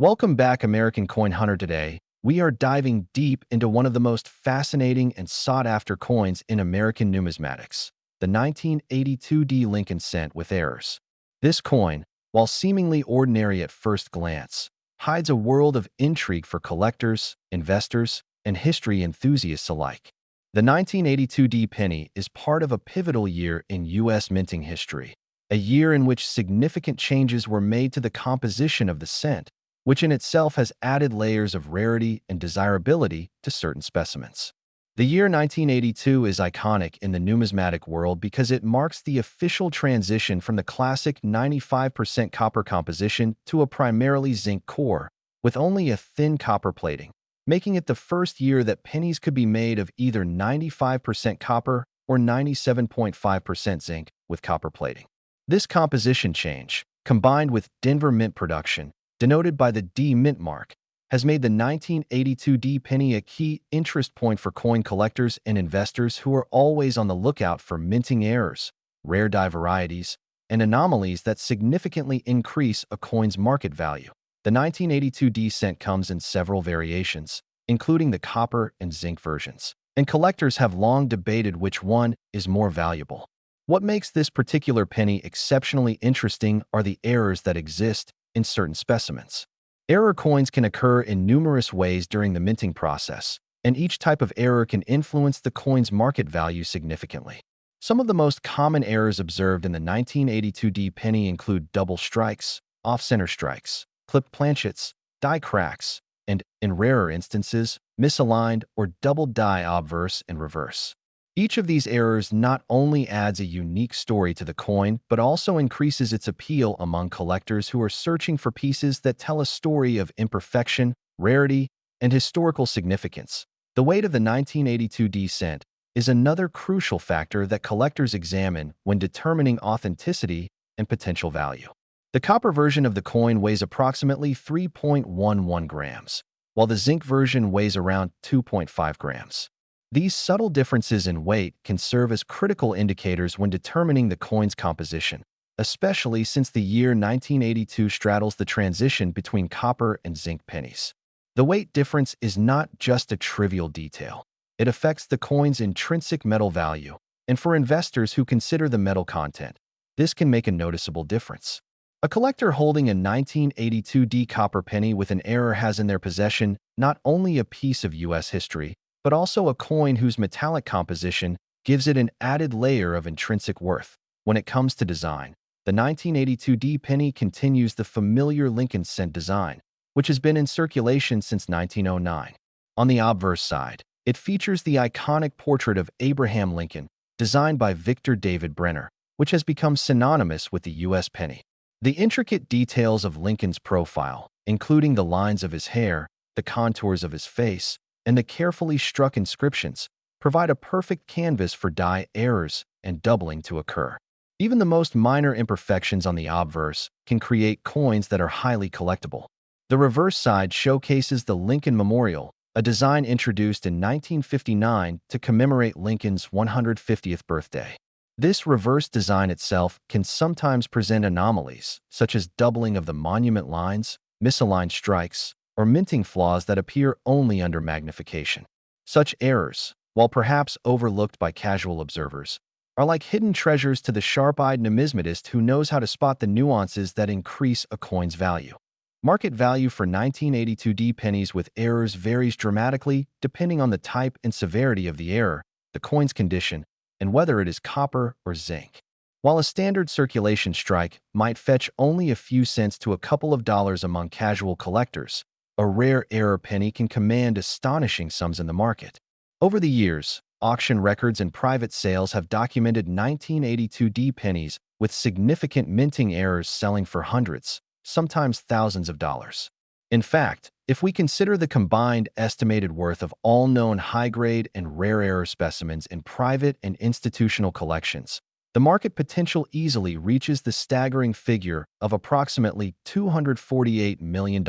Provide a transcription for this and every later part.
Welcome back, American Coin Hunter. Today, we are diving deep into one of the most fascinating and sought-after coins in American numismatics, the 1982 D Lincoln cent with errors. This coin, while seemingly ordinary at first glance, hides a world of intrigue for collectors, investors, and history enthusiasts alike. The 1982 D penny is part of a pivotal year in U.S. minting history, a year in which significant changes were made to the composition of the cent, which in itself has added layers of rarity and desirability to certain specimens. The year 1982 is iconic in the numismatic world because it marks the official transition from the classic 95% copper composition to a primarily zinc core, with only a thin copper plating, making it the first year that pennies could be made of either 95% copper or 97.5% zinc with copper plating. This composition change, combined with Denver mint production, denoted by the D mint mark, has made the 1982 D penny a key interest point for coin collectors and investors who are always on the lookout for minting errors, rare die varieties, and anomalies that significantly increase a coin's market value. The 1982 D cent comes in several variations, including the copper and zinc versions, and collectors have long debated which one is more valuable. What makes this particular penny exceptionally interesting are the errors that exist in certain specimens. Error coins can occur in numerous ways during the minting process, and each type of error can influence the coin's market value significantly. Some of the most common errors observed in the 1982 D penny include double strikes, off-center strikes, clipped planchets, die cracks, and, in rarer instances, misaligned or double die obverse and reverse. Each of these errors not only adds a unique story to the coin, but also increases its appeal among collectors who are searching for pieces that tell a story of imperfection, rarity, and historical significance. The weight of the 1982 D cent is another crucial factor that collectors examine when determining authenticity and potential value. The copper version of the coin weighs approximately 3.11 grams, while the zinc version weighs around 2.5 grams. These subtle differences in weight can serve as critical indicators when determining the coin's composition, especially since the year 1982 straddles the transition between copper and zinc pennies. The weight difference is not just a trivial detail. It affects the coin's intrinsic metal value, and for investors who consider the metal content, this can make a noticeable difference. A collector holding a 1982 D copper penny with an error has in their possession not only a piece of U.S. history, but also a coin whose metallic composition gives it an added layer of intrinsic worth. When it comes to design, the 1982 D penny continues the familiar Lincoln cent design, which has been in circulation since 1909. On the obverse side, it features the iconic portrait of Abraham Lincoln, designed by Victor David Brenner, which has become synonymous with the U.S. penny. The intricate details of Lincoln's profile, including the lines of his hair, the contours of his face, and the carefully struck inscriptions, provide a perfect canvas for die errors and doubling to occur. Even the most minor imperfections on the obverse can create coins that are highly collectible. The reverse side showcases the Lincoln Memorial, a design introduced in 1959 to commemorate Lincoln's 150th birthday. This reverse design itself can sometimes present anomalies, such as doubling of the monument lines, misaligned strikes, or minting flaws that appear only under magnification. Such errors, while perhaps overlooked by casual observers, are like hidden treasures to the sharp-eyed numismatist who knows how to spot the nuances that increase a coin's value. Market value for 1982 D pennies with errors varies dramatically depending on the type and severity of the error, the coin's condition, and whether it is copper or zinc. While a standard circulation strike might fetch only a few cents to a couple of dollars among casual collectors, a rare error penny can command astonishing sums in the market. Over the years, auction records and private sales have documented 1982 D pennies with significant minting errors selling for hundreds, sometimes thousands of dollars. In fact, if we consider the combined estimated worth of all known high-grade and rare error specimens in private and institutional collections, the market potential easily reaches the staggering figure of approximately $248 million.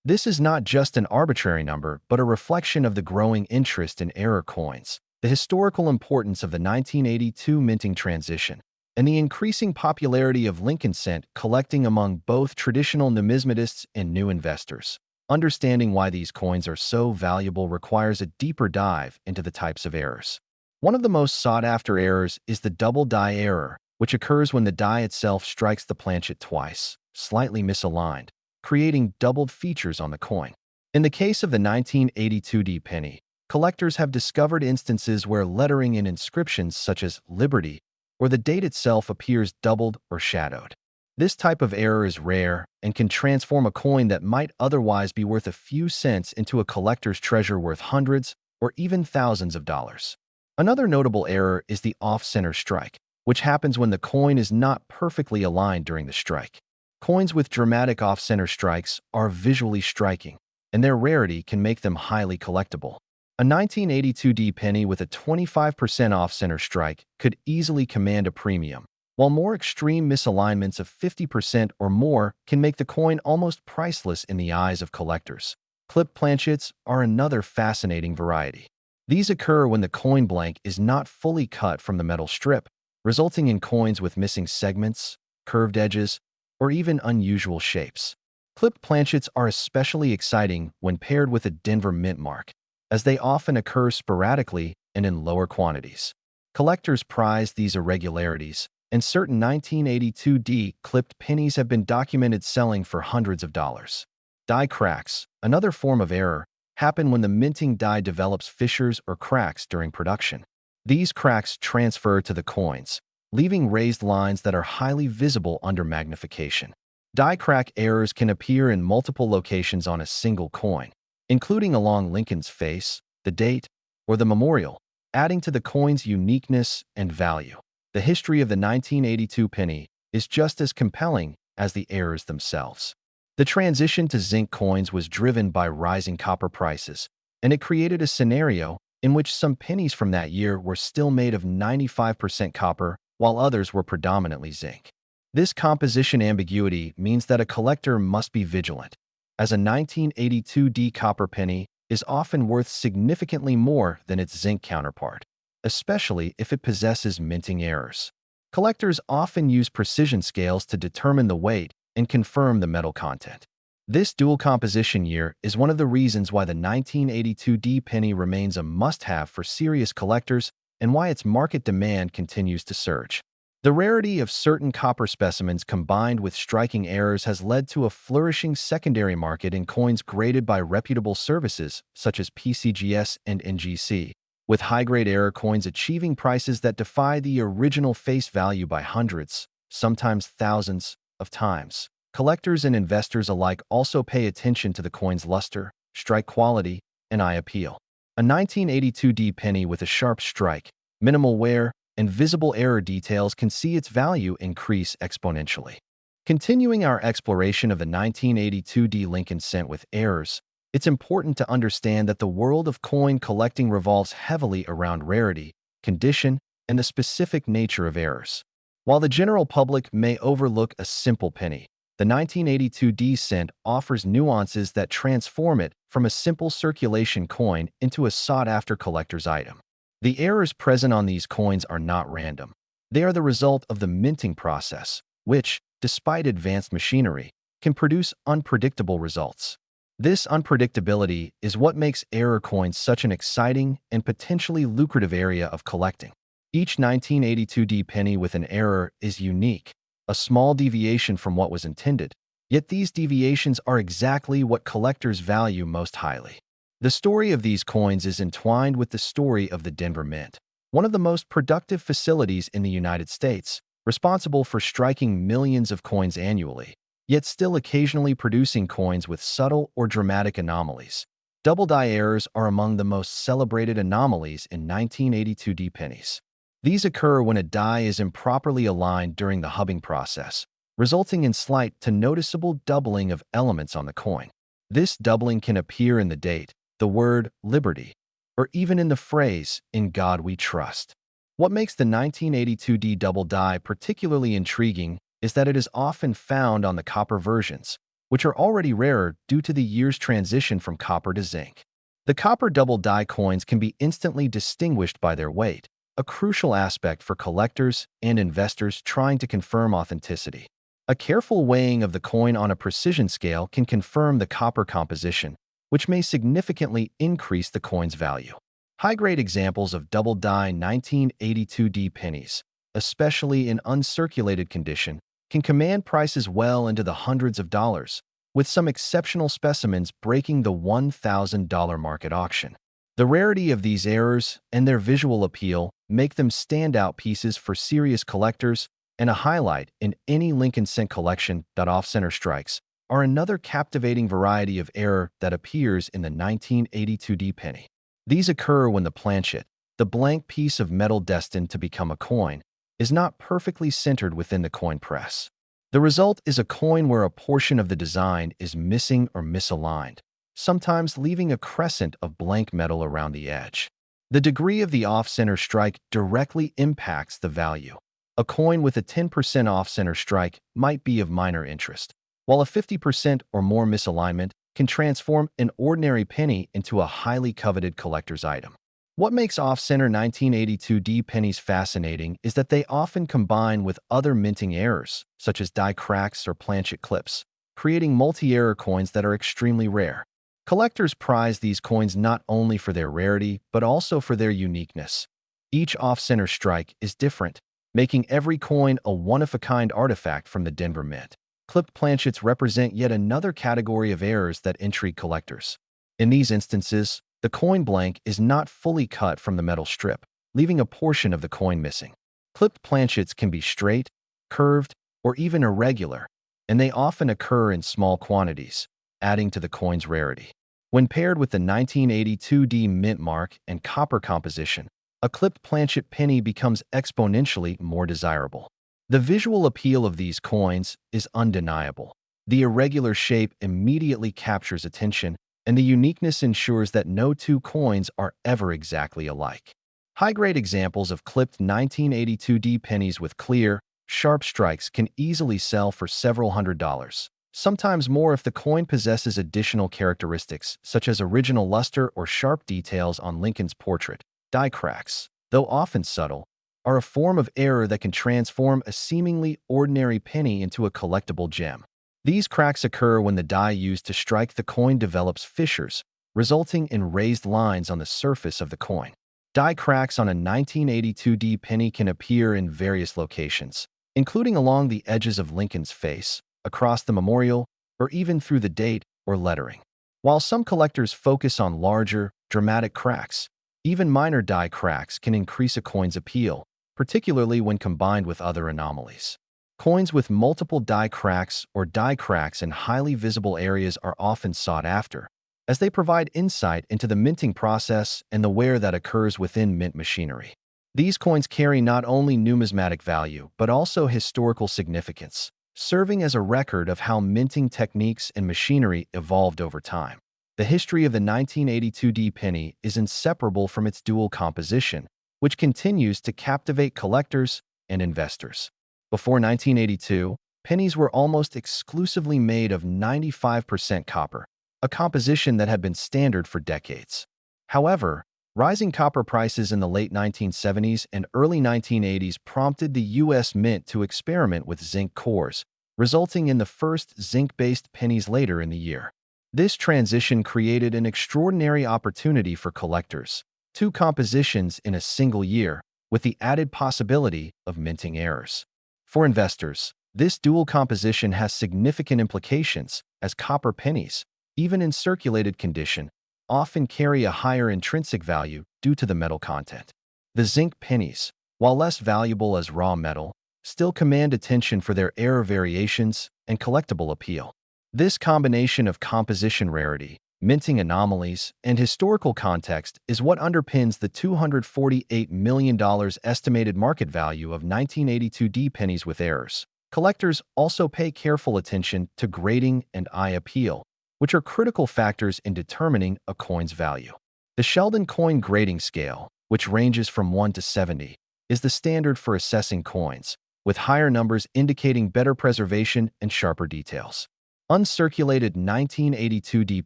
This is not just an arbitrary number, but a reflection of the growing interest in error coins, the historical importance of the 1982 minting transition, and the increasing popularity of Lincoln cent collecting among both traditional numismatists and new investors. Understanding why these coins are so valuable requires a deeper dive into the types of errors. One of the most sought-after errors is the double die error, which occurs when the die itself strikes the planchet twice, slightly misaligned, creating doubled features on the coin. In the case of the 1982 penny, collectors have discovered instances where lettering in inscriptions such as Liberty or the date itself appears doubled or shadowed. This type of error is rare and can transform a coin that might otherwise be worth a few cents into a collector's treasure worth hundreds or even thousands of dollars. Another notable error is the off-center strike, which happens when the coin is not perfectly aligned during the strike. Coins with dramatic off-center strikes are visually striking, and their rarity can make them highly collectible. A 1982 penny with a 25% off-center strike could easily command a premium, while more extreme misalignments of 50% or more can make the coin almost priceless in the eyes of collectors. Clipped planchets are another fascinating variety. These occur when the coin blank is not fully cut from the metal strip, resulting in coins with missing segments, curved edges, or even unusual shapes. Clipped planchets are especially exciting when paired with a Denver mint mark, as they often occur sporadically and in lower quantities. Collectors prize these irregularities, and certain 1982 clipped pennies have been documented selling for hundreds of dollars. Die cracks, another form of error, happen when the minting die develops fissures or cracks during production. These cracks transfer to the coins, leaving raised lines that are highly visible under magnification. Die crack errors can appear in multiple locations on a single coin, including along Lincoln's face, the date, or the memorial, adding to the coin's uniqueness and value. The history of the 1982 penny is just as compelling as the errors themselves. The transition to zinc coins was driven by rising copper prices, and it created a scenario in which some pennies from that year were still made of 95% copper, while others were predominantly zinc. This composition ambiguity means that a collector must be vigilant, as a 1982 copper penny is often worth significantly more than its zinc counterpart, especially if it possesses minting errors. Collectors often use precision scales to determine the weight and confirm the metal content. This dual composition year is one of the reasons why the 1982 penny remains a must-have for serious collectors and why its market demand continues to surge. The rarity of certain copper specimens combined with striking errors has led to a flourishing secondary market in coins graded by reputable services such as PCGS and NGC, with high-grade error coins achieving prices that defy the original face value by hundreds, sometimes thousands, of times. Collectors and investors alike also pay attention to the coin's luster, strike quality, and eye appeal. A 1982 penny with a sharp strike, minimal wear, and visible error details can see its value increase exponentially. Continuing our exploration of the 1982 Lincoln cent with errors, it's important to understand that the world of coin collecting revolves heavily around rarity, condition, and the specific nature of errors. While the general public may overlook a simple penny, the 1982 cent offers nuances that transform it from a simple circulation coin into a sought-after collector's item. The errors present on these coins are not random. They are the result of the minting process, which, despite advanced machinery, can produce unpredictable results. This unpredictability is what makes error coins such an exciting and potentially lucrative area of collecting. Each 1982 penny with an error is unique, a small deviation from what was intended, yet these deviations are exactly what collectors value most highly. The story of these coins is entwined with the story of the Denver Mint, one of the most productive facilities in the United States, responsible for striking millions of coins annually, yet still occasionally producing coins with subtle or dramatic anomalies. Double die errors are among the most celebrated anomalies in 1982 pennies. These occur when a die is improperly aligned during the hubbing process, resulting in slight to noticeable doubling of elements on the coin. This doubling can appear in the date, the word Liberty, or even in the phrase, "In God We Trust." What makes the 1982 double die particularly intriguing is that it is often found on the copper versions, which are already rarer due to the year's transition from copper to zinc. The copper double die coins can be instantly distinguished by their weight, a crucial aspect for collectors and investors trying to confirm authenticity. A careful weighing of the coin on a precision scale can confirm the copper composition, which may significantly increase the coin's value. High-grade examples of double-die 1982D pennies, especially in uncirculated condition, can command prices well into the hundreds of dollars, with some exceptional specimens breaking the $1,000 mark at auction. The rarity of these errors and their visual appeal make them standout pieces for serious collectors, and a highlight in any Lincoln Cent collection. Off-center strikes are another captivating variety of error that appears in the 1982D penny. These occur when the planchet, the blank piece of metal destined to become a coin, is not perfectly centered within the coin press. The result is a coin where a portion of the design is missing or misaligned, sometimes leaving a crescent of blank metal around the edge. The degree of the off-center strike directly impacts the value. A coin with a 10% off-center strike might be of minor interest, while a 50% or more misalignment can transform an ordinary penny into a highly coveted collector's item. What makes off-center 1982D pennies fascinating is that they often combine with other minting errors, such as die cracks or planchet clips, creating multi-error coins that are extremely rare. Collectors prize these coins not only for their rarity, but also for their uniqueness. Each off-center strike is different, making every coin a one-of-a-kind artifact from the Denver Mint. Clipped planchets represent yet another category of errors that intrigue collectors. In these instances, the coin blank is not fully cut from the metal strip, leaving a portion of the coin missing. Clipped planchets can be straight, curved, or even irregular, and they often occur in small quantities, adding to the coin's rarity. When paired with the 1982D mint mark and copper composition, a clipped planchet penny becomes exponentially more desirable. The visual appeal of these coins is undeniable. The irregular shape immediately captures attention, and the uniqueness ensures that no two coins are ever exactly alike. High-grade examples of clipped 1982D pennies with clear, sharp strikes can easily sell for several $100s, sometimes more if the coin possesses additional characteristics such as original luster or sharp details on Lincoln's portrait. Die cracks, though often subtle, are a form of error that can transform a seemingly ordinary penny into a collectible gem. These cracks occur when the die used to strike the coin develops fissures, resulting in raised lines on the surface of the coin. Die cracks on a 1982D penny can appear in various locations, including along the edges of Lincoln's face, across the memorial, or even through the date or lettering. While some collectors focus on larger, dramatic cracks, even minor die cracks can increase a coin's appeal, particularly when combined with other anomalies. Coins with multiple die cracks or die cracks in highly visible areas are often sought after, as they provide insight into the minting process and the wear that occurs within mint machinery. These coins carry not only numismatic value, but also historical significance, serving as a record of how minting techniques and machinery evolved over time. The history of the 1982D penny is inseparable from its dual composition, which continues to captivate collectors and investors. Before 1982, pennies were almost exclusively made of 95% copper, a composition that had been standard for decades. However, rising copper prices in the late 1970s and early 1980s prompted the U.S. Mint to experiment with zinc cores, resulting in the first zinc-based pennies later in the year. This transition created an extraordinary opportunity for collectors, two compositions in a single year, with the added possibility of minting errors. For investors, this dual composition has significant implications, as copper pennies, even in circulated condition, often carry a higher intrinsic value due to the metal content. The zinc pennies, while less valuable as raw metal, still command attention for their error variations and collectible appeal. This combination of composition rarity, minting anomalies, and historical context is what underpins the $248 million estimated market value of 1982D pennies with errors. Collectors also pay careful attention to grading and eye appeal, which are critical factors in determining a coin's value. The Sheldon Coin Grading Scale, which ranges from 1 to 70, is the standard for assessing coins, with higher numbers indicating better preservation and sharper details. Uncirculated 1982D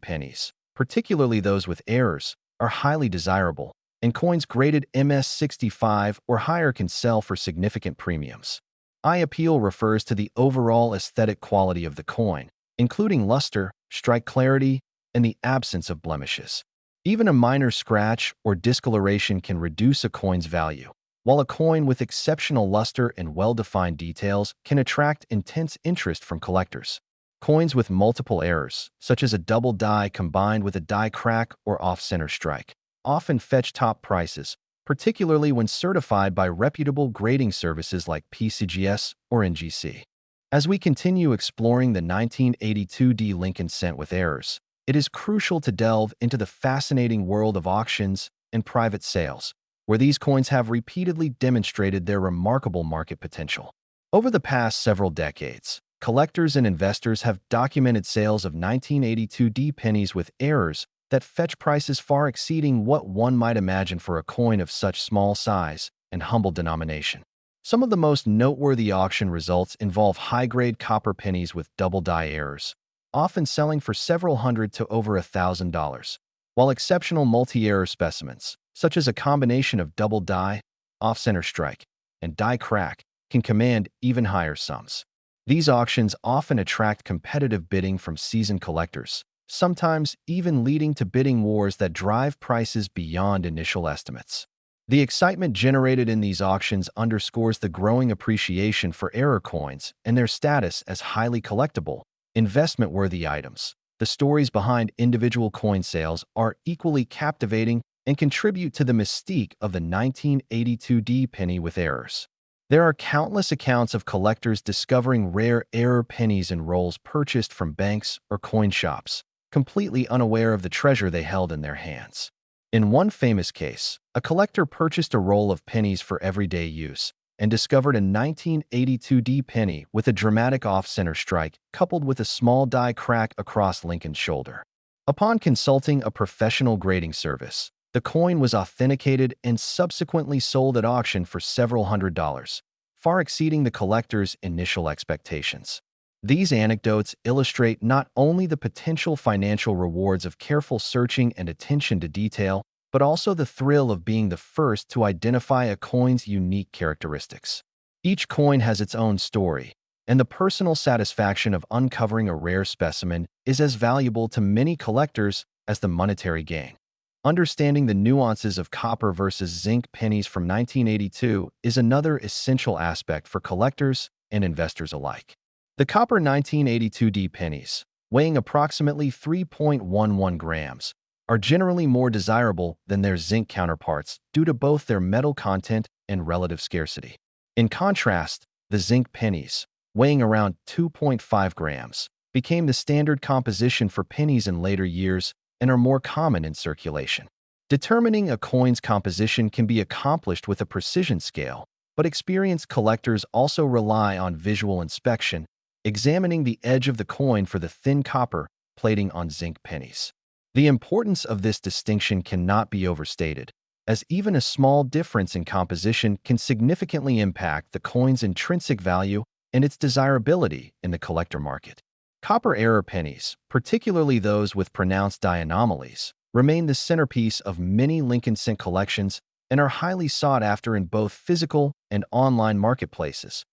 pennies, particularly those with errors, are highly desirable, and coins graded MS65 or higher can sell for significant premiums. Eye appeal refers to the overall aesthetic quality of the coin, including luster, strike clarity, and the absence of blemishes. Even a minor scratch or discoloration can reduce a coin's value, while a coin with exceptional luster and well-defined details can attract intense interest from collectors. Coins with multiple errors, such as a double die combined with a die crack or off-center strike, often fetch top prices, particularly when certified by reputable grading services like PCGS or NGC. As we continue exploring the 1982D Lincoln cent with errors, it is crucial to delve into the fascinating world of auctions and private sales, where these coins have repeatedly demonstrated their remarkable market potential. Over the past several decades, collectors and investors have documented sales of 1982D pennies with errors that fetch prices far exceeding what one might imagine for a coin of such small size and humble denomination. Some of the most noteworthy auction results involve high-grade copper pennies with double die errors, often selling for several hundred to over $1,000, while exceptional multi-error specimens, such as a combination of double die, off-center strike, and die crack, can command even higher sums. These auctions often attract competitive bidding from seasoned collectors, sometimes even leading to bidding wars that drive prices beyond initial estimates. The excitement generated in these auctions underscores the growing appreciation for error coins and their status as highly collectible, investment-worthy items. The stories behind individual coin sales are equally captivating and contribute to the mystique of the 1982D penny with errors. There are countless accounts of collectors discovering rare error pennies in rolls purchased from banks or coin shops, completely unaware of the treasure they held in their hands. In one famous case, a collector purchased a roll of pennies for everyday use and discovered a 1982D penny with a dramatic off-center strike coupled with a small die crack across Lincoln's shoulder. Upon consulting a professional grading service, the coin was authenticated and subsequently sold at auction for several $100s, far exceeding the collector's initial expectations. These anecdotes illustrate not only the potential financial rewards of careful searching and attention to detail, but also the thrill of being the first to identify a coin's unique characteristics. Each coin has its own story, and the personal satisfaction of uncovering a rare specimen is as valuable to many collectors as the monetary gain. Understanding the nuances of copper versus zinc pennies from 1982 is another essential aspect for collectors and investors alike. The copper 1982D pennies, weighing approximately 3.11 grams, are generally more desirable than their zinc counterparts due to both their metal content and relative scarcity. In contrast, the zinc pennies, weighing around 2.5 grams, became the standard composition for pennies in later years and are more common in circulation. Determining a coin's composition can be accomplished with a precision scale, but experienced collectors also rely on visual inspection, examining the edge of the coin for the thin copper plating on zinc pennies. The importance of this distinction cannot be overstated, as even a small difference in composition can significantly impact the coin's intrinsic value and its desirability in the collector market. Copper error pennies, particularly those with pronounced die anomalies, remain the centerpiece of many Lincoln cent collections and are highly sought after in both physical and online marketplaces.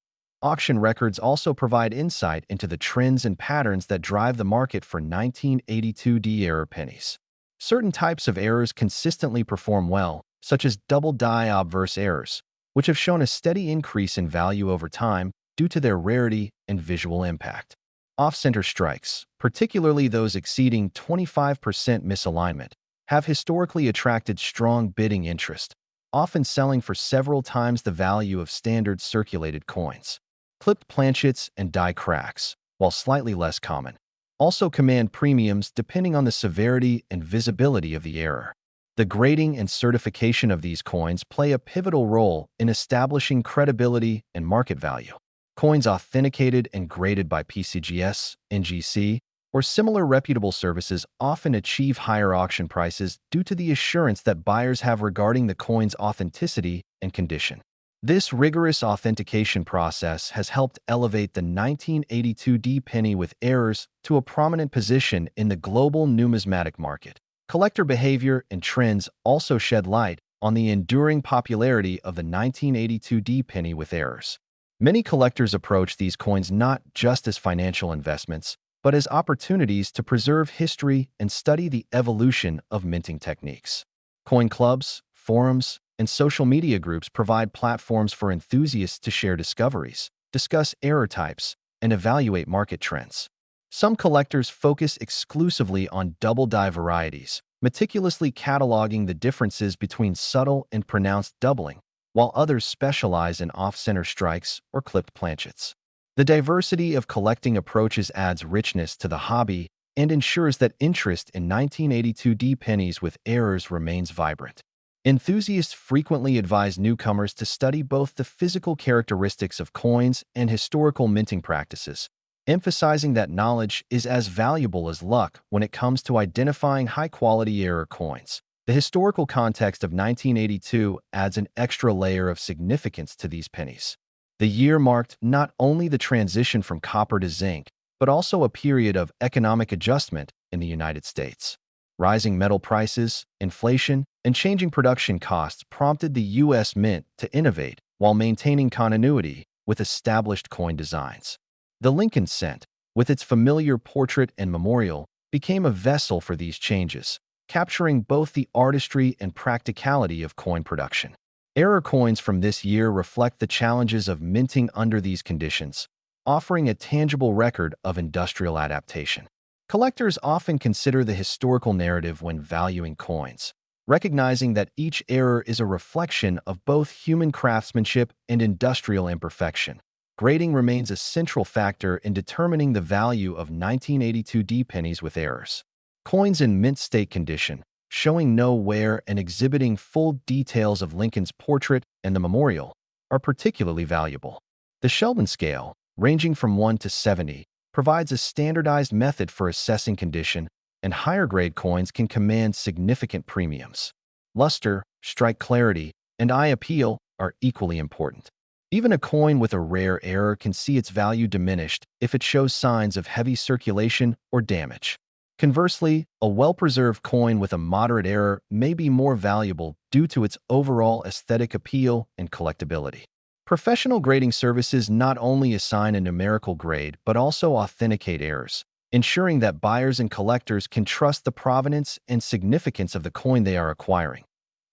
Auction records also provide insight into the trends and patterns that drive the market for 1982D error pennies. Certain types of errors consistently perform well, such as double die obverse errors, which have shown a steady increase in value over time due to their rarity and visual impact. Off-center strikes, particularly those exceeding 25% misalignment, have historically attracted strong bidding interest, often selling for several times the value of standard circulated coins. Clipped planchets and die cracks, while slightly less common, also command premiums depending on the severity and visibility of the error. The grading and certification of these coins play a pivotal role in establishing credibility and market value. Coins authenticated and graded by PCGS, NGC, or similar reputable services often achieve higher auction prices due to the assurance that buyers have regarding the coin's authenticity and condition. This rigorous authentication process has helped elevate the 1982D penny with errors to a prominent position in the global numismatic market. Collector behavior and trends also shed light on the enduring popularity of the 1982 penny with errors. Many collectors approach these coins not just as financial investments, but as opportunities to preserve history and study the evolution of minting techniques. Coin clubs, forums, and social media groups provide platforms for enthusiasts to share discoveries, discuss error types, and evaluate market trends. Some collectors focus exclusively on double-die varieties, meticulously cataloging the differences between subtle and pronounced doubling, while others specialize in off-center strikes or clipped planchets. The diversity of collecting approaches adds richness to the hobby and ensures that interest in 1982 pennies with errors remains vibrant. Enthusiasts frequently advise newcomers to study both the physical characteristics of coins and historical minting practices, emphasizing that knowledge is as valuable as luck when it comes to identifying high-quality error coins. The historical context of 1982 adds an extra layer of significance to these pennies. The year marked not only the transition from copper to zinc, but also a period of economic adjustment in the United States. Rising metal prices, inflation, and changing production costs prompted the U.S. Mint to innovate while maintaining continuity with established coin designs. The Lincoln cent, with its familiar portrait and memorial, became a vessel for these changes, capturing both the artistry and practicality of coin production. Error coins from this year reflect the challenges of minting under these conditions, offering a tangible record of industrial adaptation. Collectors often consider the historical narrative when valuing coins, recognizing that each error is a reflection of both human craftsmanship and industrial imperfection. Grading remains a central factor in determining the value of 1982 pennies with errors. Coins in mint state condition, showing no wear and exhibiting full details of Lincoln's portrait and the memorial, are particularly valuable. The Sheldon scale, ranging from 1 to 70, provides a standardized method for assessing condition, and higher-grade coins can command significant premiums. Luster, strike clarity, and eye appeal are equally important. Even a coin with a rare error can see its value diminished if it shows signs of heavy circulation or damage. Conversely, a well-preserved coin with a moderate error may be more valuable due to its overall aesthetic appeal and collectability. Professional grading services not only assign a numerical grade but also authenticate errors, ensuring that buyers and collectors can trust the provenance and significance of the coin they are acquiring.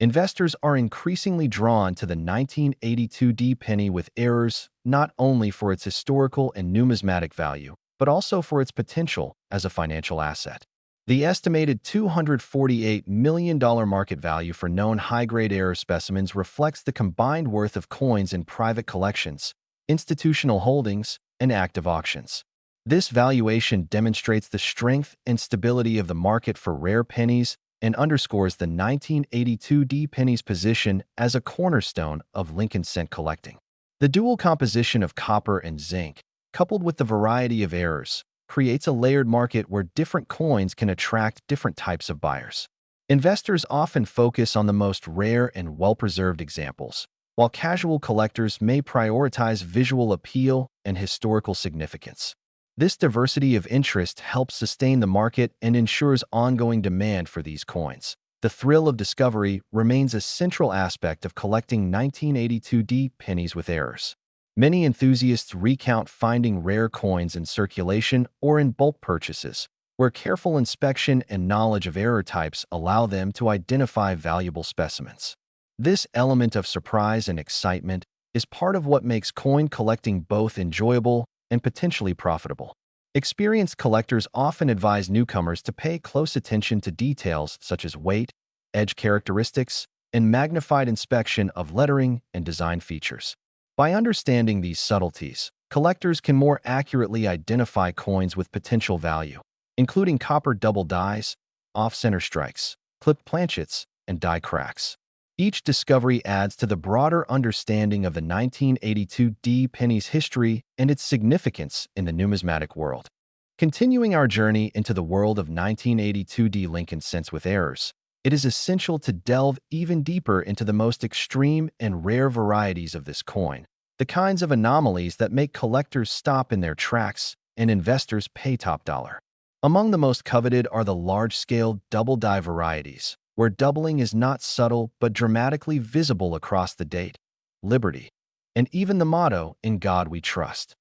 Investors are increasingly drawn to the 1982 penny with errors not only for its historical and numismatic value, but also for its potential as a financial asset. The estimated $248 million market value for known high-grade error specimens reflects the combined worth of coins in private collections, institutional holdings, and active auctions. This valuation demonstrates the strength and stability of the market for rare pennies and underscores the 1982 penny's position as a cornerstone of Lincoln cent collecting. The dual composition of copper and zinc, coupled with the variety of errors, creates a layered market where different coins can attract different types of buyers. Investors often focus on the most rare and well-preserved examples, while casual collectors may prioritize visual appeal and historical significance. This diversity of interest helps sustain the market and ensures ongoing demand for these coins. The thrill of discovery remains a central aspect of collecting 1982 pennies with errors. Many enthusiasts recount finding rare coins in circulation or in bulk purchases, where careful inspection and knowledge of error types allow them to identify valuable specimens. This element of surprise and excitement is part of what makes coin collecting both enjoyable and potentially profitable. Experienced collectors often advise newcomers to pay close attention to details such as weight, edge characteristics, and magnified inspection of lettering and design features. By understanding these subtleties, collectors can more accurately identify coins with potential value, including copper double dies, off-center strikes, clipped planchets, and die cracks. Each discovery adds to the broader understanding of the 1982 penny's history and its significance in the numismatic world. Continuing our journey into the world of 1982 Lincoln cents with errors, it is essential to delve even deeper into the most extreme and rare varieties of this coin, the kinds of anomalies that make collectors stop in their tracks and investors pay top dollar. Among the most coveted are the large-scale double-die varieties, where doubling is not subtle but dramatically visible across the date, liberty, and even the motto, "In God We Trust."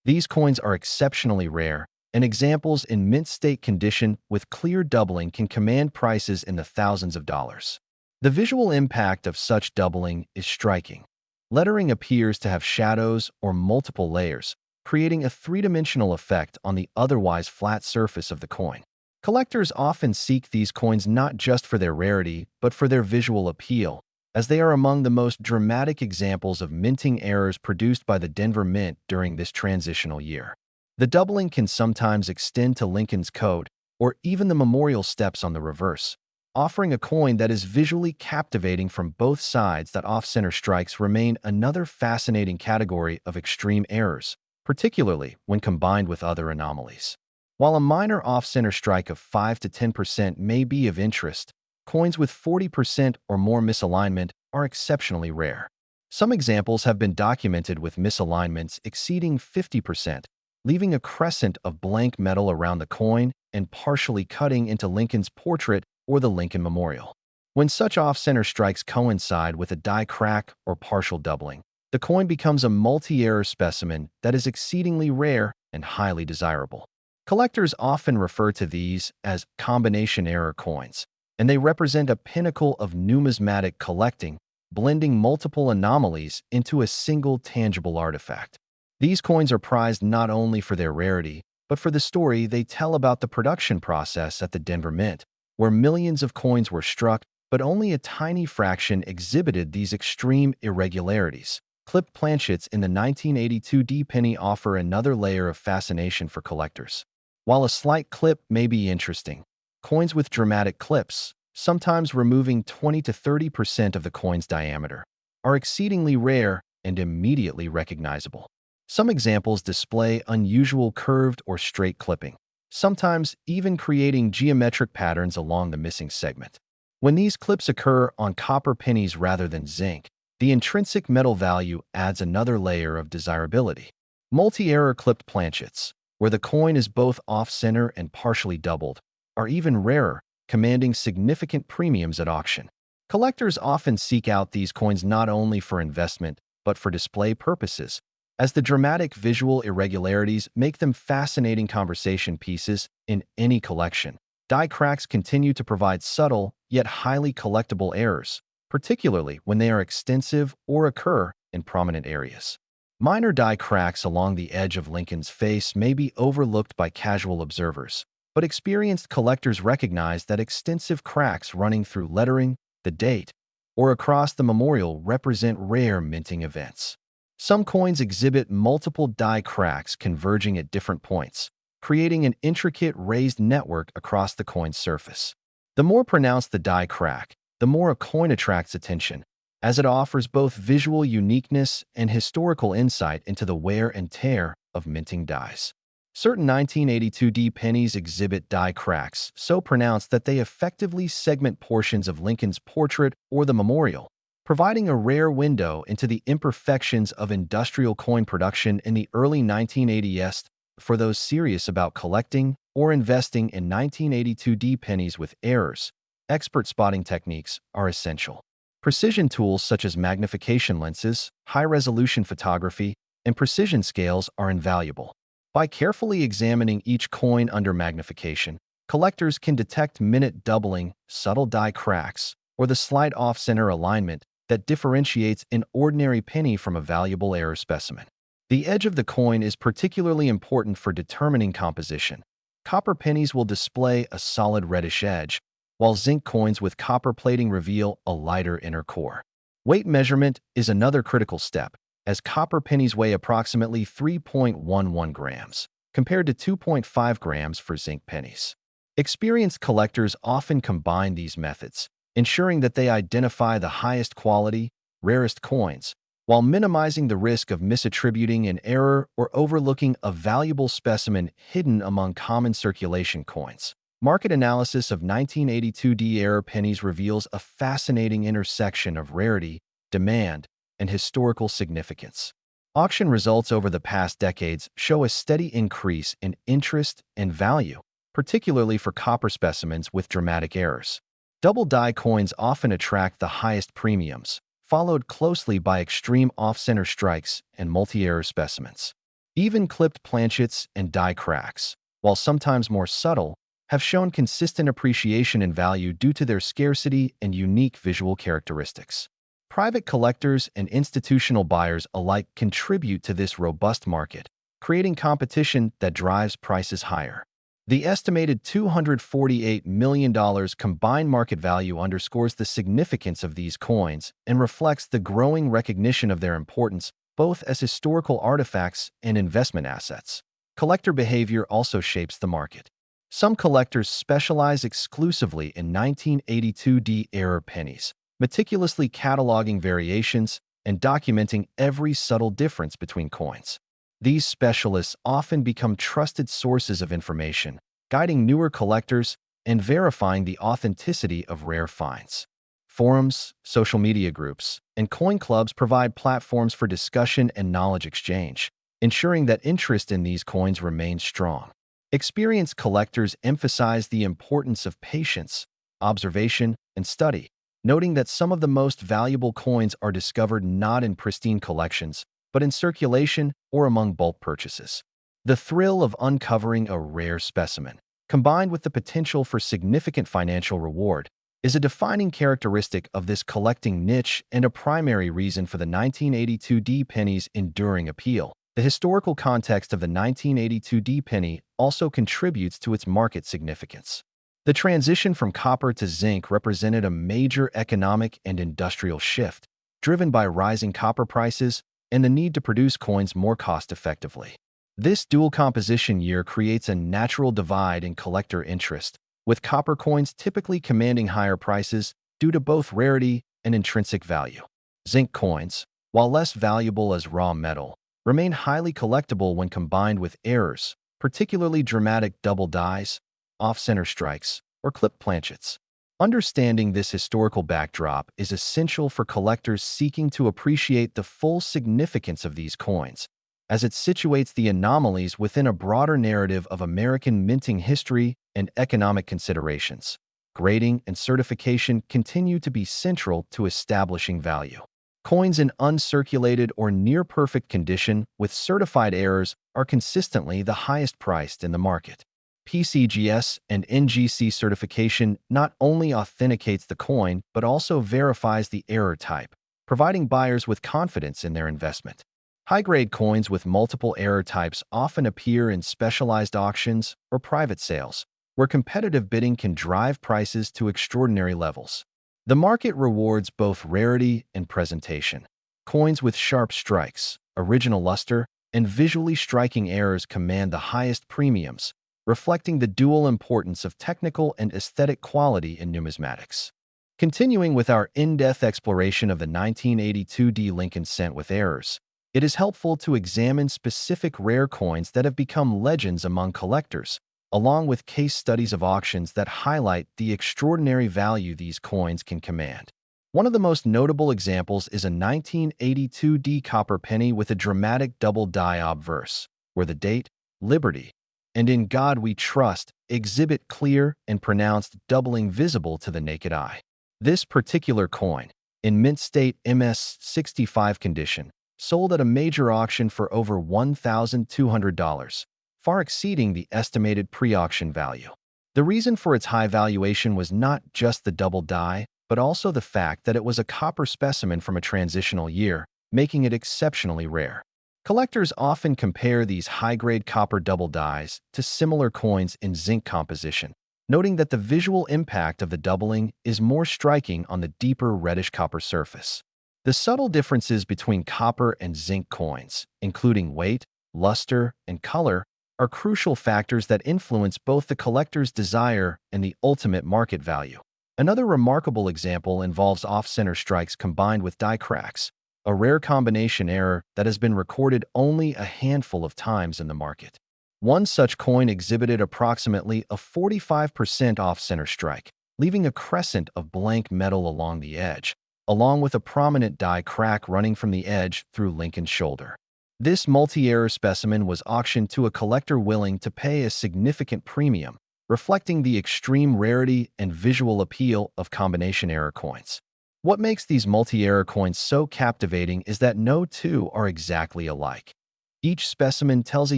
These coins are exceptionally rare, and examples in mint state condition with clear doubling can command prices in the thousands of dollars. The visual impact of such doubling is striking. Lettering appears to have shadows or multiple layers, creating a three-dimensional effect on the otherwise flat surface of the coin. Collectors often seek these coins not just for their rarity, but for their visual appeal, as they are among the most dramatic examples of minting errors produced by the Denver Mint during this transitional year. The doubling can sometimes extend to Lincoln's coat or even the memorial steps on the reverse, offering a coin that is visually captivating from both sides. That off-center strikes remain another fascinating category of extreme errors, particularly when combined with other anomalies. While a minor off-center strike of 5 to 10% may be of interest, coins with 40% or more misalignment are exceptionally rare. Some examples have been documented with misalignments exceeding 50%, leaving a crescent of blank metal around the coin and partially cutting into Lincoln's portrait or the Lincoln Memorial. When such off-center strikes coincide with a die crack or partial doubling, the coin becomes a multi-error specimen that is exceedingly rare and highly desirable. Collectors often refer to these as combination error coins, and they represent a pinnacle of numismatic collecting, blending multiple anomalies into a single tangible artifact. These coins are prized not only for their rarity, but for the story they tell about the production process at the Denver Mint, where millions of coins were struck, but only a tiny fraction exhibited these extreme irregularities. Clipped planchets in the 1982 D penny offer another layer of fascination for collectors. While a slight clip may be interesting, coins with dramatic clips, sometimes removing 20 to 30% of the coin's diameter, are exceedingly rare and immediately recognizable. Some examples display unusual curved or straight clipping, sometimes even creating geometric patterns along the missing segment. When these clips occur on copper pennies rather than zinc, the intrinsic metal value adds another layer of desirability. Multi-error clipped planchets, where the coin is both off-center and partially doubled, are even rarer, commanding significant premiums at auction. Collectors often seek out these coins not only for investment, but for display purposes, as the dramatic visual irregularities make them fascinating conversation pieces in any collection. Die cracks continue to provide subtle, yet highly collectible errors, particularly when they are extensive or occur in prominent areas. Minor die cracks along the edge of Lincoln's face may be overlooked by casual observers, but experienced collectors recognize that extensive cracks running through lettering, the date, or across the memorial represent rare minting events. Some coins exhibit multiple die cracks converging at different points, creating an intricate raised network across the coin's surface. The more pronounced the die crack, the more a coin attracts attention, as it offers both visual uniqueness and historical insight into the wear and tear of minting dies. Certain 1982 D pennies exhibit die cracks so pronounced that they effectively segment portions of Lincoln's portrait or the memorial, providing a rare window into the imperfections of industrial coin production in the early 1980s. For those serious about collecting or investing in 1982 D pennies with errors, expert spotting techniques are essential. Precision tools such as magnification lenses, high-resolution photography, and precision scales are invaluable. By carefully examining each coin under magnification, collectors can detect minute doubling, subtle die cracks, or the slight off-center alignment that differentiates an ordinary penny from a valuable error specimen. The edge of the coin is particularly important for determining composition. Copper pennies will display a solid reddish edge, while zinc coins with copper plating reveal a lighter inner core. Weight measurement is another critical step, as copper pennies weigh approximately 3.11 grams, compared to 2.5 grams for zinc pennies. Experienced collectors often combine these methods, ensuring that they identify the highest quality, rarest coins, while minimizing the risk of misattributing an error or overlooking a valuable specimen hidden among common circulation coins. Market analysis of 1982 D error pennies reveals a fascinating intersection of rarity, demand, and historical significance. Auction results over the past decades show a steady increase in interest and value, particularly for copper specimens with dramatic errors. Double die coins often attract the highest premiums, followed closely by extreme off-center strikes and multi-error specimens. Even clipped planchets and die cracks, while sometimes more subtle, have shown consistent appreciation in value due to their scarcity and unique visual characteristics. Private collectors and institutional buyers alike contribute to this robust market, creating competition that drives prices higher. The estimated $248 million combined market value underscores the significance of these coins and reflects the growing recognition of their importance both as historical artifacts and investment assets. Collector behavior also shapes the market. Some collectors specialize exclusively in 1982-era pennies, meticulously cataloging variations and documenting every subtle difference between coins. These specialists often become trusted sources of information, guiding newer collectors and verifying the authenticity of rare finds. Forums, social media groups, and coin clubs provide platforms for discussion and knowledge exchange, ensuring that interest in these coins remains strong. Experienced collectors emphasize the importance of patience, observation, and study, noting that some of the most valuable coins are discovered not in pristine collections, but in circulation or among bulk purchases. The thrill of uncovering a rare specimen, combined with the potential for significant financial reward, is a defining characteristic of this collecting niche and a primary reason for the 1982 penny's enduring appeal. The historical context of the 1982 penny also contributes to its market significance. The transition from copper to zinc represented a major economic and industrial shift, driven by rising copper prices and the need to produce coins more cost-effectively. This dual composition year creates a natural divide in collector interest, with copper coins typically commanding higher prices due to both rarity and intrinsic value. Zinc coins, while less valuable as raw metal, remain highly collectible when combined with errors, particularly dramatic double dies, off-center strikes, or clipped planchets. Understanding this historical backdrop is essential for collectors seeking to appreciate the full significance of these coins, as it situates the anomalies within a broader narrative of American minting history and economic considerations. Grading and certification continue to be central to establishing value. Coins in uncirculated or near-perfect condition with certified errors are consistently the highest priced in the market. PCGS and NGC certification not only authenticates the coin but also verifies the error type, providing buyers with confidence in their investment. High-grade coins with multiple error types often appear in specialized auctions or private sales, where competitive bidding can drive prices to extraordinary levels. The market rewards both rarity and presentation. Coins with sharp strikes, original luster, and visually striking errors command the highest premiums, reflecting the dual importance of technical and aesthetic quality in numismatics. Continuing with our in-depth exploration of the 1982 Lincoln cent with errors, it is helpful to examine specific rare coins that have become legends among collectors, along with case studies of auctions that highlight the extraordinary value these coins can command. One of the most notable examples is a 1982 copper penny with a dramatic double die obverse, where the date, Liberty, and In God We Trust exhibit clear and pronounced doubling visible to the naked eye. This particular coin, in mint state MS-65 condition, sold at a major auction for over $1,200, far exceeding the estimated pre-auction value. The reason for its high valuation was not just the double die, but also the fact that it was a copper specimen from a transitional year, making it exceptionally rare. Collectors often compare these high-grade copper double dies to similar coins in zinc composition, noting that the visual impact of the doubling is more striking on the deeper reddish copper surface. The subtle differences between copper and zinc coins, including weight, luster, and color, are crucial factors that influence both the collector's desire and the ultimate market value. Another remarkable example involves off-center strikes combined with die cracks, a rare combination error that has been recorded only a handful of times in the market. One such coin exhibited approximately a 45% off-center strike, leaving a crescent of blank metal along the edge, along with a prominent die crack running from the edge through Lincoln's shoulder. This multi-error specimen was auctioned to a collector willing to pay a significant premium, reflecting the extreme rarity and visual appeal of combination error coins. What makes these multi-error coins so captivating is that no two are exactly alike. Each specimen tells a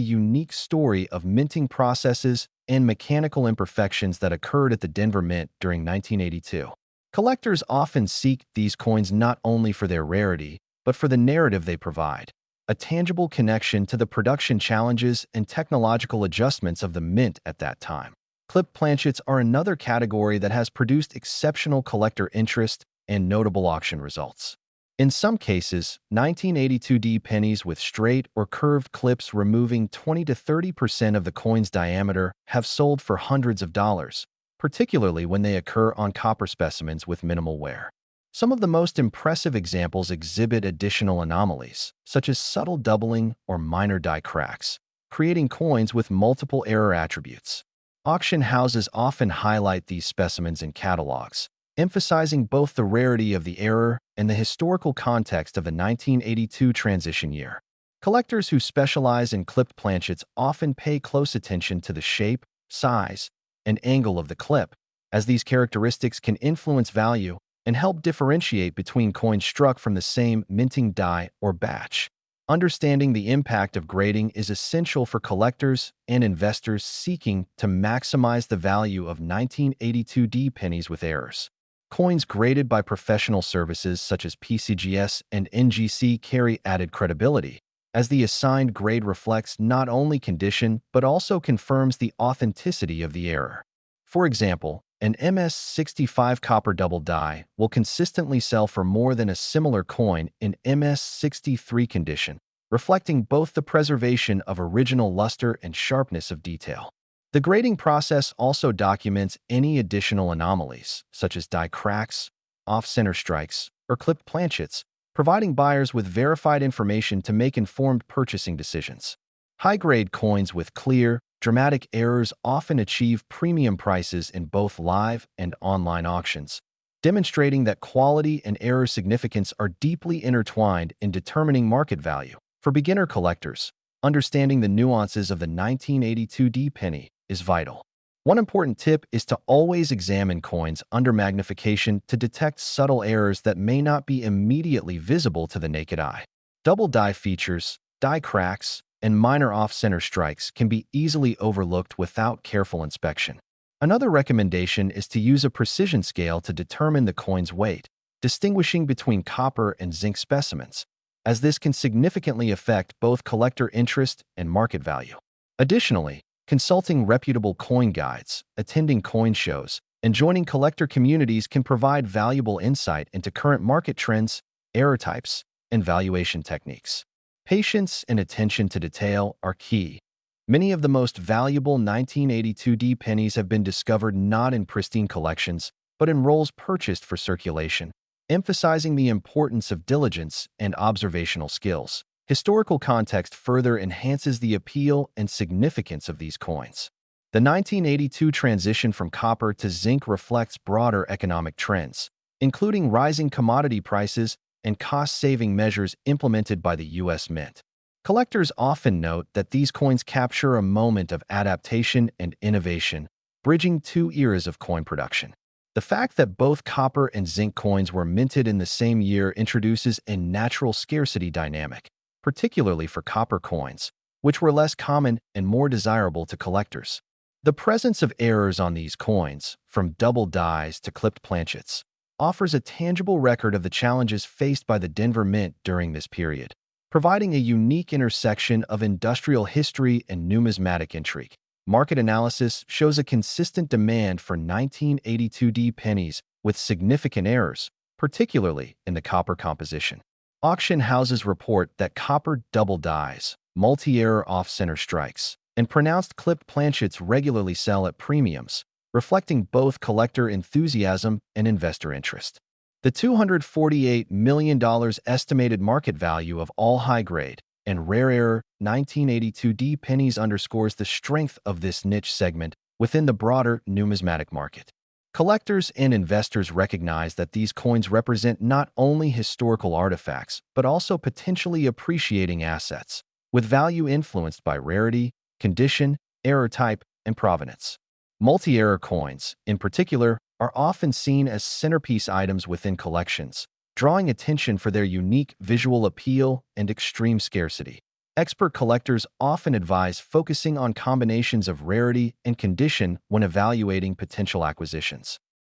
unique story of minting processes and mechanical imperfections that occurred at the Denver Mint during 1982. Collectors often seek these coins not only for their rarity, but for the narrative they provide, a tangible connection to the production challenges and technological adjustments of the mint at that time. Clipped planchets are another category that has produced exceptional collector interest and notable auction results. In some cases, 1982D pennies with straight or curved clips removing 20 to 30% of the coin's diameter have sold for hundreds of dollars, particularly when they occur on copper specimens with minimal wear. Some of the most impressive examples exhibit additional anomalies, such as subtle doubling or minor die cracks, creating coins with multiple error attributes. Auction houses often highlight these specimens in catalogs, emphasizing both the rarity of the error and the historical context of the 1982 transition year. Collectors who specialize in clipped planchets often pay close attention to the shape, size, and angle of the clip, as these characteristics can influence value and help differentiate between coins struck from the same minting die or batch. Understanding the impact of grading is essential for collectors and investors seeking to maximize the value of 1982D pennies with errors. Coins graded by professional services such as PCGS and NGC carry added credibility, as the assigned grade reflects not only condition but also confirms the authenticity of the error. For example, an MS65 copper double die will consistently sell for more than a similar coin in MS63 condition, reflecting both the preservation of original luster and sharpness of detail. The grading process also documents any additional anomalies, such as die cracks, off-center strikes, or clipped planchets, providing buyers with verified information to make informed purchasing decisions. High-grade coins with clear, dramatic errors often achieve premium prices in both live and online auctions, demonstrating that quality and error significance are deeply intertwined in determining market value. For beginner collectors, understanding the nuances of the 1982D penny is vital. One important tip is to always examine coins under magnification to detect subtle errors that may not be immediately visible to the naked eye. Double die features, die cracks, and minor off-center strikes can be easily overlooked without careful inspection. Another recommendation is to use a precision scale to determine the coin's weight, distinguishing between copper and zinc specimens, as this can significantly affect both collector interest and market value. Additionally, consulting reputable coin guides, attending coin shows, and joining collector communities can provide valuable insight into current market trends, error types, and valuation techniques. Patience and attention to detail are key. Many of the most valuable 1982D pennies have been discovered not in pristine collections, but in rolls purchased for circulation, emphasizing the importance of diligence and observational skills. Historical context further enhances the appeal and significance of these coins. The 1982 transition from copper to zinc reflects broader economic trends, including rising commodity prices and cost-saving measures implemented by the U.S. Mint. Collectors often note that these coins capture a moment of adaptation and innovation, bridging two eras of coin production. The fact that both copper and zinc coins were minted in the same year introduces a natural scarcity dynamic, particularly for copper coins, which were less common and more desirable to collectors. The presence of errors on these coins, from double dies to clipped planchets, offers a tangible record of the challenges faced by the Denver Mint during this period, providing a unique intersection of industrial history and numismatic intrigue. Market analysis shows a consistent demand for 1982D pennies with significant errors, particularly in the copper composition. Auction houses report that copper double dies, multi-error off-center strikes, and pronounced clipped planchets regularly sell at premiums, reflecting both collector enthusiasm and investor interest. The $248 million estimated market value of all high-grade and rare-error 1982D pennies underscores the strength of this niche segment within the broader numismatic market. Collectors and investors recognize that these coins represent not only historical artifacts, but also potentially appreciating assets, with value influenced by rarity, condition, error type, and provenance. Multi-era coins, in particular, are often seen as centerpiece items within collections, drawing attention for their unique visual appeal and extreme scarcity. Expert collectors often advise focusing on combinations of rarity and condition when evaluating potential acquisitions.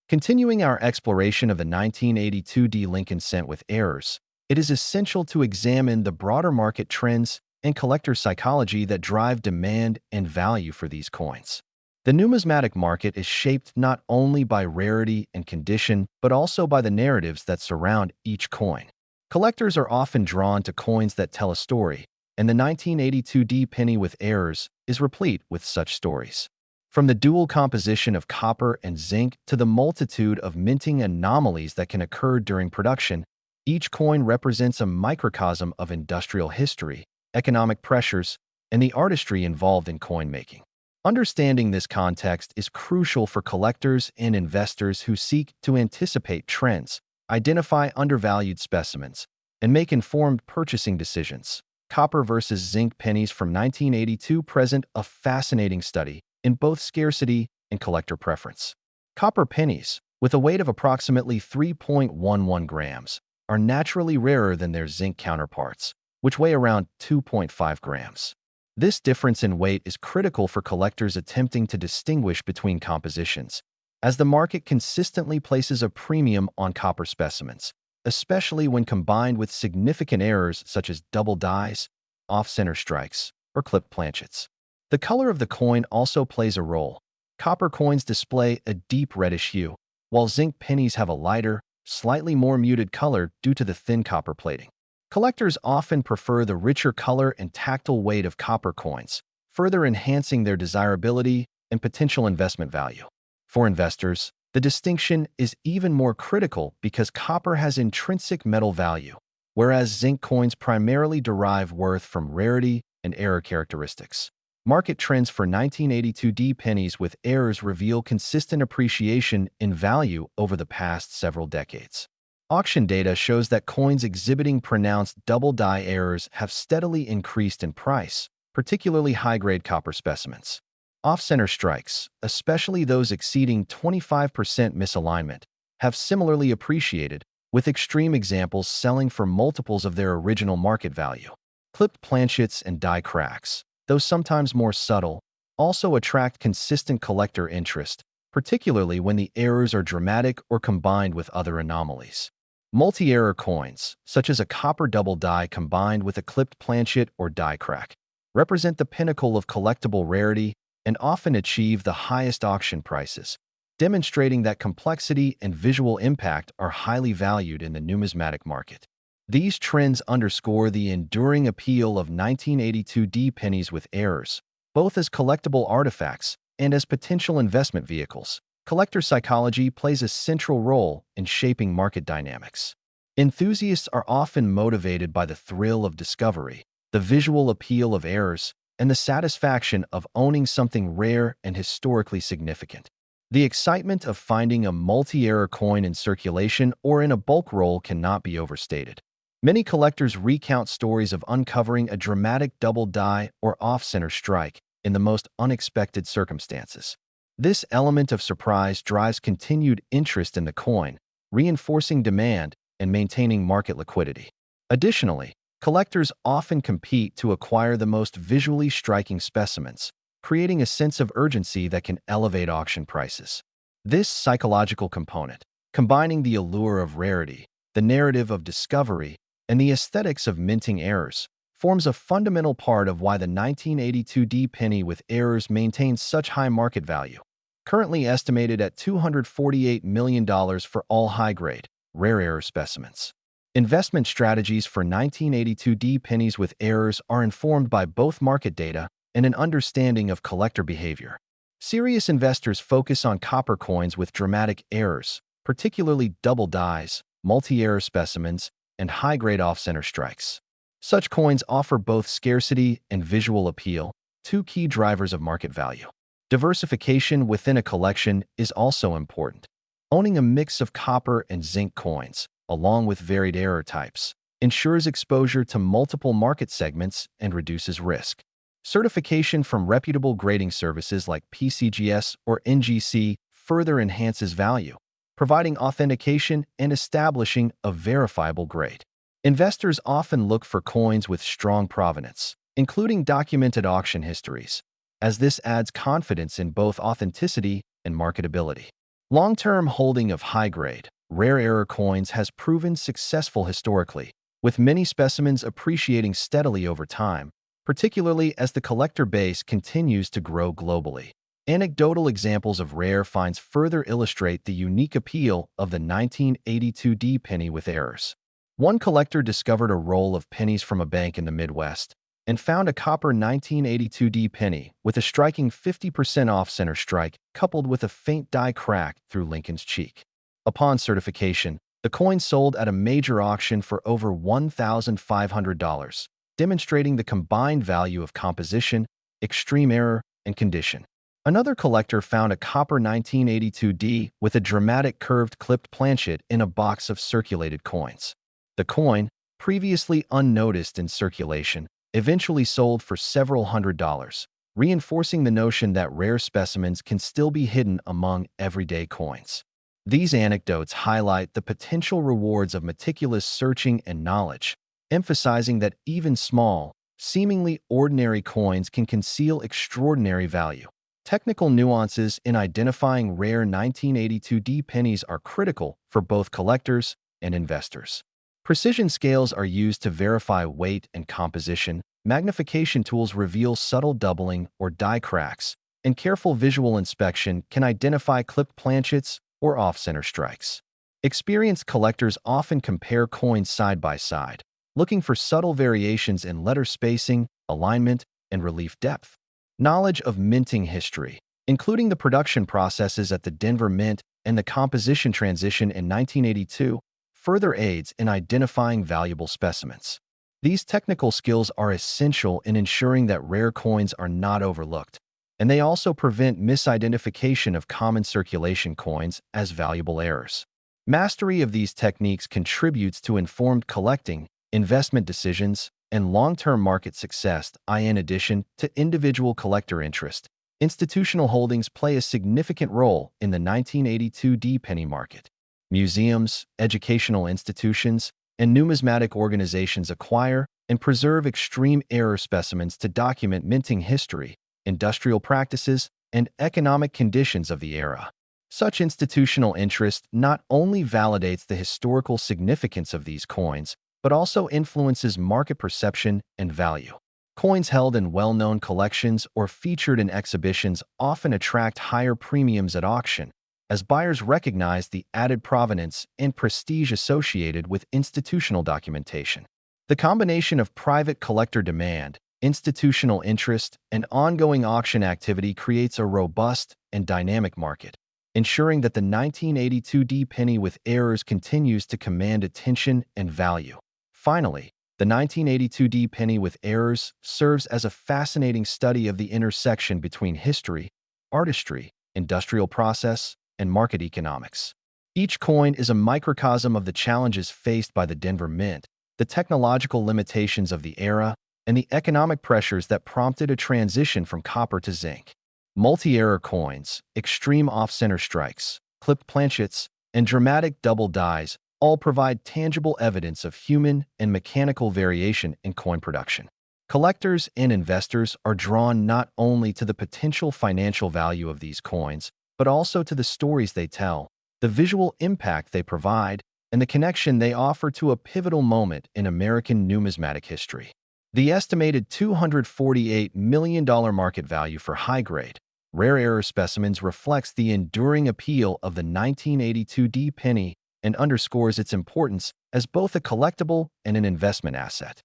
Continuing our exploration of the 1982 Lincoln Cent with errors, it is essential to examine the broader market trends and collector psychology that drive demand and value for these coins. The numismatic market is shaped not only by rarity and condition, but also by the narratives that surround each coin. Collectors are often drawn to coins that tell a story, and the 1982 penny with errors is replete with such stories. From the dual composition of copper and zinc to the multitude of minting anomalies that can occur during production, each coin represents a microcosm of industrial history, economic pressures, and the artistry involved in coin making. Understanding this context is crucial for collectors and investors who seek to anticipate trends, identify undervalued specimens, and make informed purchasing decisions. Copper versus zinc pennies from 1982 present a fascinating study in both scarcity and collector preference. Copper pennies, with a weight of approximately 3.11 grams, are naturally rarer than their zinc counterparts, which weigh around 2.5 grams. This difference in weight is critical for collectors attempting to distinguish between compositions, as the market consistently places a premium on copper specimens, especially when combined with significant errors such as double dies, off-center strikes, or clipped planchets. The color of the coin also plays a role. Copper coins display a deep reddish hue, while zinc pennies have a lighter, slightly more muted color due to the thin copper plating. Collectors often prefer the richer color and tactile weight of copper coins, further enhancing their desirability and potential investment value. For investors, the distinction is even more critical because copper has intrinsic metal value, whereas zinc coins primarily derive worth from rarity and error characteristics. Market trends for 1982 pennies with errors reveal consistent appreciation in value over the past several decades. Auction data shows that coins exhibiting pronounced double die errors have steadily increased in price, particularly high-grade copper specimens. Off-center strikes, especially those exceeding 25% misalignment, have similarly appreciated, with extreme examples selling for multiples of their original market value. Clipped planchets and die cracks, though sometimes more subtle, also attract consistent collector interest, particularly when the errors are dramatic or combined with other anomalies. Multi-error coins, such as a copper double die combined with a clipped planchet or die crack, represent the pinnacle of collectible rarity and often achieve the highest auction prices, demonstrating that complexity and visual impact are highly valued in the numismatic market. These trends underscore the enduring appeal of 1982 pennies with errors, both as collectible artifacts and as potential investment vehicles. Collector psychology plays a central role in shaping market dynamics. Enthusiasts are often motivated by the thrill of discovery, the visual appeal of errors, and the satisfaction of owning something rare and historically significant. The excitement of finding a multi-error coin in circulation or in a bulk roll cannot be overstated. Many collectors recount stories of uncovering a dramatic double die or off-center strike in the most unexpected circumstances. This element of surprise drives continued interest in the coin, reinforcing demand and maintaining market liquidity. Additionally, collectors often compete to acquire the most visually striking specimens, creating a sense of urgency that can elevate auction prices. This psychological component, combining the allure of rarity, the narrative of discovery, and the aesthetics of minting errors, forms a fundamental part of why the 1982 penny with errors maintains such high market value. Currently estimated at $248 million for all high-grade, rare error specimens. Investment strategies for 1982 pennies with errors are informed by both market data and an understanding of collector behavior. Serious investors focus on copper coins with dramatic errors, particularly double dies, multi-error specimens, and high-grade off-center strikes. Such coins offer both scarcity and visual appeal, two key drivers of market value. Diversification within a collection is also important. Owning a mix of copper and zinc coins, along with varied error types, ensures exposure to multiple market segments and reduces risk. Certification from reputable grading services like PCGS or NGC further enhances value, providing authentication and establishing a verifiable grade. Investors often look for coins with strong provenance, including documented auction histories, as this adds confidence in both authenticity and marketability. Long-term holding of high-grade, rare error coins has proven successful historically, with many specimens appreciating steadily over time, particularly as the collector base continues to grow globally. Anecdotal examples of rare finds further illustrate the unique appeal of the 1982 penny with errors. One collector discovered a roll of pennies from a bank in the Midwest and found a copper 1982 penny with a striking 50% off-center strike coupled with a faint die crack through Lincoln's cheek. Upon certification, the coin sold at a major auction for over $1,500, demonstrating the combined value of composition, extreme error, and condition. Another collector found a copper 1982 with a dramatic curved clipped planchet in a box of circulated coins. The coin, previously unnoticed in circulation, eventually sold for several $100s, reinforcing the notion that rare specimens can still be hidden among everyday coins. These anecdotes highlight the potential rewards of meticulous searching and knowledge, emphasizing that even small, seemingly ordinary coins can conceal extraordinary value. Technical nuances in identifying rare 1982 pennies are critical for both collectors and investors. Precision scales are used to verify weight and composition, magnification tools reveal subtle doubling or die cracks, and careful visual inspection can identify clipped planchets or off-center strikes. Experienced collectors often compare coins side by side, looking for subtle variations in letter spacing, alignment, and relief depth. Knowledge of minting history, including the production processes at the Denver Mint and the composition transition in 1982, further aids in identifying valuable specimens. These technical skills are essential in ensuring that rare coins are not overlooked, and they also prevent misidentification of common circulation coins as valuable errors. Mastery of these techniques contributes to informed collecting, investment decisions, and long-term market success. In addition to individual collector interest, institutional holdings play a significant role in the 1982 penny market. Museums, educational institutions, and numismatic organizations acquire and preserve extreme error specimens to document minting history, industrial practices, and economic conditions of the era. Such institutional interest not only validates the historical significance of these coins, but also influences market perception and value. Coins held in well-known collections or featured in exhibitions often attract higher premiums at auction, as buyers recognize the added provenance and prestige associated with institutional documentation. The combination of private collector demand, institutional interest, and ongoing auction activity creates a robust and dynamic market, ensuring that the 1982 penny with errors continues to command attention and value. Finally, the 1982 penny with errors serves as a fascinating study of the intersection between history, artistry, industrial process, and market economics. Each coin is a microcosm of the challenges faced by the Denver Mint, the technological limitations of the era, and the economic pressures that prompted a transition from copper to zinc. Multi-error coins, extreme off-center strikes, clipped planchets, and dramatic double dies all provide tangible evidence of human and mechanical variation in coin production. Collectors and investors are drawn not only to the potential financial value of these coins, but also to the stories they tell, the visual impact they provide, and the connection they offer to a pivotal moment in American numismatic history. The estimated $248 million market value for high-grade, rare error specimens reflects the enduring appeal of the 1982 penny and underscores its importance as both a collectible and an investment asset.